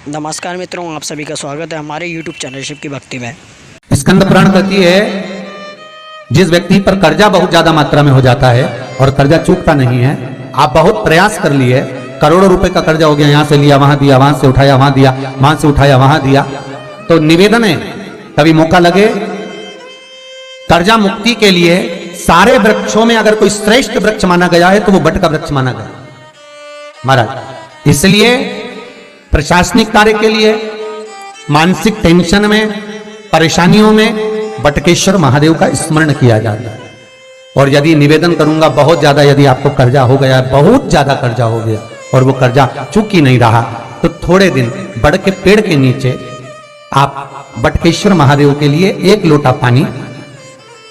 नमस्कार मित्रों, आप सभी का स्वागत है हमारे YouTube चैनल शिव की भक्ति में। स्कंद पुराण कहती है जिस व्यक्ति पर कर्जा बहुत ज्यादा मात्रा में हो जाता है और कर्जा चूकता नहीं है, आप बहुत प्रयास कर लिए, करोड़ों रुपए का कर्जा हो गया, यहां से लिया वहां दिया, वहां से उठाया वहां दिया, वहां से उठाया वहां दिया, तो निवेदन है कभी मौका लगे कर्जा मुक्ति के लिए सारे वृक्षों में अगर कोई श्रेष्ठ वृक्ष माना गया है तो वो बट का वृक्ष माना गया महाराज। इसलिए प्रशासनिक कार्य के लिए, मानसिक टेंशन में, परेशानियों में बटकेश्वर महादेव का स्मरण किया जाता है। और यदि निवेदन करूंगा बहुत ज्यादा, यदि आपको कर्जा हो गया, बहुत ज्यादा कर्जा हो गया और वो कर्जा चूक ही नहीं रहा, तो थोड़े दिन बड़ के पेड़ के नीचे आप बटकेश्वर महादेव के लिए 1 लोटा पानी,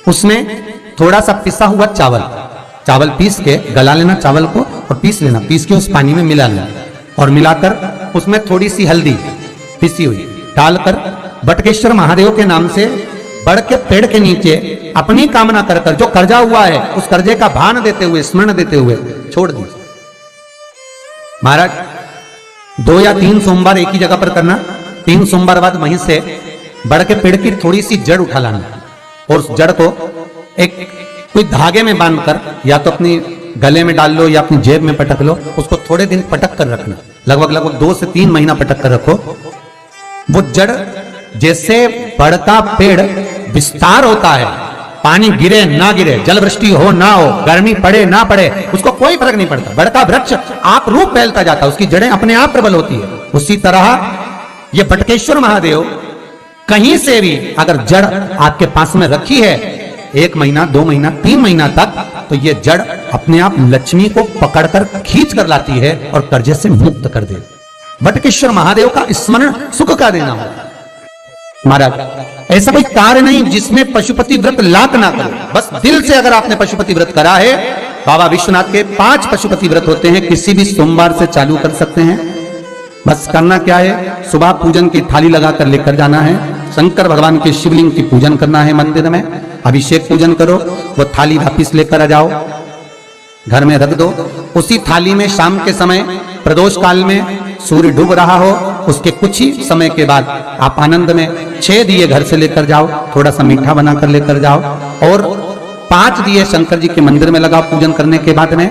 उसमें थोड़ा सा पिसा हुआ चावल पीस के गला लेना, चावल को और पीस लेना, पीस के उस पानी में मिला लेना और मिलाकर उसमें थोड़ी सी हल्दी पिसी हुई डालकर बटकेश्वर महादेव के नाम से बड़ के पेड़ के नीचे अपनी कामना कर कर जो कर्जा हुआ है उस कर्जे का भान देते हुए, स्मरण देते हुए छोड़ दीजिए महाराज। 2 या 3 सोमवार एक ही जगह पर करना, 3 सोमवार बाद वहीं से बड़ के पेड़ की थोड़ी सी जड़ उठा लाना और उस जड़ को एक कोई धागे में बांधकर या तो अपनी गले में डाल लो या अपनी जेब में पटक लो, उसको थोड़े दिन पटक कर रखना, लगभग 2 से 3 महीना पटक कर रखो। वो जड़ जैसे बड़ का पेड़ विस्तार होता है, पानी गिरे ना गिरे, जल वृष्टि हो ना हो, गर्मी पड़े ना पड़े, उसको कोई फर्क नहीं पड़ता, बड़ का वृक्ष आप रूप फैलता जाता है, उसकी जड़ें अपने आप प्रबल होती है। उसी तरह ये बटकेश्वर महादेव कहीं से भी अगर जड़ आपके पास में रखी है 1 महीना, 2 महीना, 3 महीना तक, तो ये जड़ अपने आप लक्ष्मी को पकड़कर खींच कर लाती है और कर्जे से मुक्त कर दे। बटकेश्वर महादेव का स्मरण सुख का देना हो महाराज। ऐसा कोई कार्य नहीं जिसमें पशुपति व्रत लाख ना करे, बस दिल से अगर आपने पशुपति व्रत करा है, बाबा विश्वनाथ के 5 पशुपति व्रत होते हैं, किसी भी सोमवार से चालू कर सकते हैं। बस करना क्या है, सुबह पूजन की थाली लगाकर लेकर जाना है, शंकर भगवान के शिवलिंग की पूजन करना है, मंदिर में अभिषेक पूजन करो, वो थाली वापिस लेकर आ जाओ, घर में रख दो। उसी थाली में शाम के समय प्रदोष काल में सूर्य डूब रहा हो, उसके कुछ ही समय के बाद आप आनंद में 6 दिए घर से लेकर जाओ, थोड़ा सा मीठा बनाकर लेकर जाओ और 5 दिए शंकर जी के मंदिर में लगाओ। पूजन करने के बाद में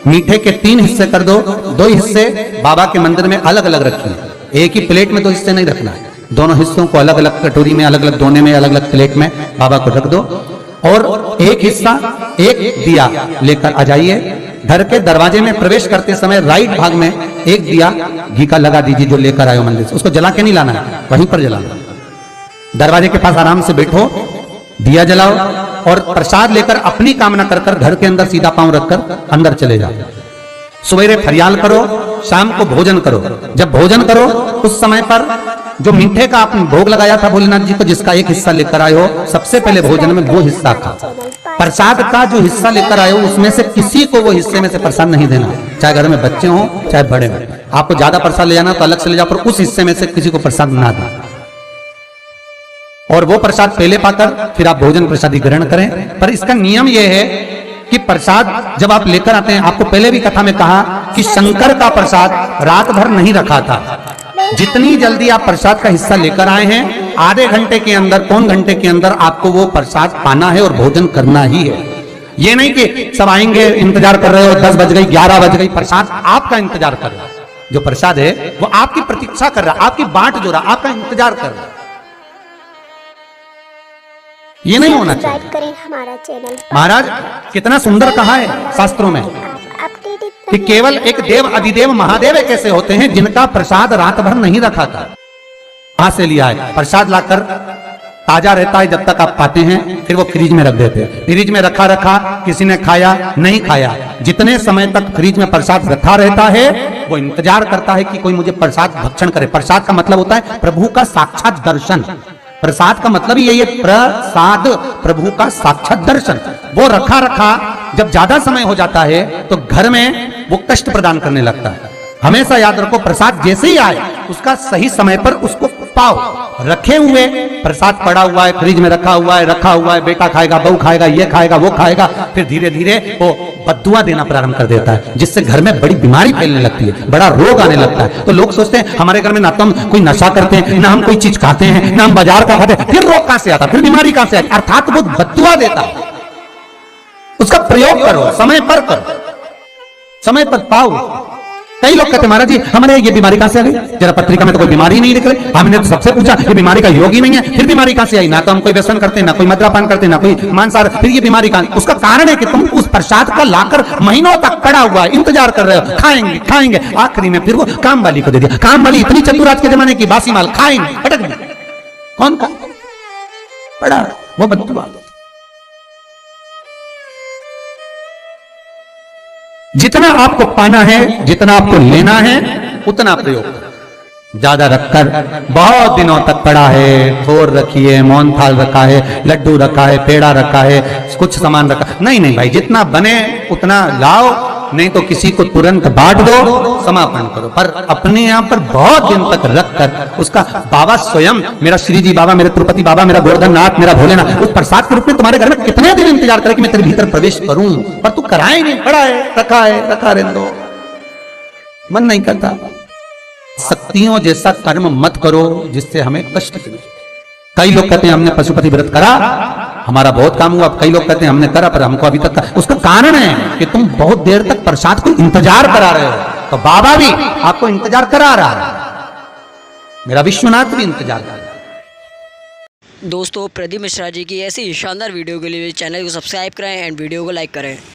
मीठे के 3 हिस्से कर दो, 2 हिस्से बाबा के मंदिर में अलग अलग रखिए, एक ही प्लेट में 2 हिस्से नहीं रखना है, दोनों हिस्सों को अलग अलग कटोरी में, अलग अलग दोने में, अलग अलग प्लेट में बाबा को रख दो और एक हिस्सा, एक दिया लेकर आ जाइए। घर के दरवाजे में प्रवेश करते समय राइट भाग में एक दिया घी का लगा दीजिए जो लेकर आए हो मंदिर से, उसको जला के नहीं लाना है, वहीं पर जलाना। दरवाजे के पास आराम से बैठो, दिया जलाओ और प्रसाद लेकर अपनी कामना कर कर घर के अंदर सीधा पांव रखकर अंदर चले जाओ। सवेरे फरियाल करो, शाम को भोजन करो। जब भोजन करो उस समय पर जो मीठे का आपने भोग लगाया था भोलेनाथ जी को, जिसका एक हिस्सा लेकर आए हो, सबसे पहले भोजन में वो हिस्सा खा। प्रसाद का जो हिस्सा लेकर आए हो उसमें से किसी को वो हिस्से में से प्रसाद नहीं देना, चाहे घर में बच्चे हो चाहे बड़े हो। आपको ज्यादा प्रसाद ले जाना तो अलग से ले जाओ, पर उस हिस्से में से किसी को प्रसाद ना दें। और वो प्रसाद पहले पाकर फिर आप भोजन प्रसादी ग्रहण करें। पर इसका नियम यह है कि प्रसाद जब आप लेकर आते हैं, आपको पहले भी कथा में कहा कि शंकर का प्रसाद रात भर नहीं रखा था। जितनी जल्दी आप प्रसाद का हिस्सा लेकर आए हैं, आधे घंटे के अंदर, पौन घंटे के अंदर आपको वो प्रसाद पाना है और भोजन करना ही है। ये नहीं कि सब आएंगे, इंतजार कर रहे हो, 10 बज गई, 11 बज गई, प्रसाद आपका इंतजार कर रहा है। जो प्रसाद है वो आपकी प्रतीक्षा कर रहा है, आपकी बाट जो रहा, आपका इंतजार कर रहा है। ये नहीं होना चाहिए महाराज। कितना सुंदर कहा है शास्त्रों में कि केवल एक देव अधिदेव महादेव कैसे होते हैं जिनका प्रसाद रात भर नहीं रखा था। वहां से लिया है प्रसाद, लाकर ताजा रहता है जब तक आप पाते हैं, फिर वो फ्रिज में रख देते हैं। फ्रिज में रखा किसी ने खाया नहीं खाया, जितने समय तक फ्रिज में प्रसाद रखा रहता है वो इंतजार करता है कि कोई मुझे प्रसाद भक्षण करे। प्रसाद का मतलब होता है प्रभु का साक्षात दर्शन। प्रसाद का मतलब ही यही है, प्रसाद, प्रभु का साक्षात दर्शन। वो रखा जब ज्यादा समय हो जाता है तो घर में वो कष्ट प्रदान करने लगता है। हमेशा याद रखो, प्रसाद जैसे ही आए उसका सही समय पर उसको पाओ। रखे हुए प्रसाद पड़ा हुआ है, फ्रिज में रखा हुआ है, बेटा खाएगा, बहू खाएगा, ये खाएगा, वो खाएगा, फिर धीरे धीरे वो बद्दुआ देना प्रारंभ कर देता है, जिससे घर में बड़ी बीमारी फैलने लगती है, बड़ा रोग आने लगता है। तो लोग सोचते हैं हमारे घर में ना तो हम कोई नशा करते हैं, ना हम कोई चीज खाते हैं, ना हम बाजार का खाते हैं, फिर रोग कहां से आता, फिर बीमारी कहां से आती? अर्थात वो बद्दुआ देता है। उसका प्रयोग करो, समय पर करो, समय पर पाओ। कई लोग कहते हैं महाराज जी हमारे ये बीमारी कहां से आ गई? जरा पत्रिका में तो कोई बीमारी नहीं निकले, हमने तो सबसे पूछा ये बीमारी का योग ही नहीं है, फिर बीमारी कहां से आई? ना तो हम कोई व्यसन करते, ना कोई मद्यपान करते, ना कोई मांसाहार, फिर ये बीमारी कहां? उसका कारण है कि तुम उस प्रसाद का लाकर महीनों तक पड़ा हुआ है, इंतजार कर रहे हो, खाएंगे खाएंगे, आखिरी में फिर वो काम वाली को दे दिया। काम वाली इतनी चतुर आज के जमाने की, बासी माल खाएंगे पटक दें। कौन का पड़ा? वो बद्दुआ। जितना आपको पाना है, जितना आपको लेना है, उतना प्रयोग करो। ज्यादा रखकर बहुत दिनों तक पड़ा है, थोर रखिए, मोहन थाल रखा है, लड्डू रखा है, पेड़ा रखा है, कुछ सामान रखा, नहीं नहीं भाई, जितना बने उतना लाओ, नहीं तो किसी को तुरंत बांट दो, समापन करो। पर अपने यहां पर बहुत दिन तक रखकर उसका बाबा स्वयं, मेरा श्री जी बाबा, मेरे तिरुपति बाबा, मेरा गोवर्धन नाथ, मेरा भोलेनाथ, उस प्रसाद के रूप में तुम्हारे घर में कितने दिन इंतजार करे कि मैं तेरे भीतर प्रवेश करूं, पर तू कराए नहीं, पड़ा है, रखा रहने दो, मन नहीं करता। शक्तियों जैसा कर्म मत करो जिससे हमें कष्ट मिले। कई लोग कहते हैं हमने पशुपति व्रत करा, हमारा बहुत काम हुआ। कई लोग कहते हैं हमने करा पर हमको अभी तक उसका कारण है कि तुम बहुत देर तक प्रसाद को इंतजार करा रहे हो, तो बाबा भी आपको इंतजार करा रहा है, मेरा विश्वनाथ भी इंतजार कर रहा है। दोस्तों प्रदीप मिश्रा जी की ऐसी शानदार वीडियो के लिए चैनल को सब्सक्राइब करें एंड वीडियो को लाइक करें।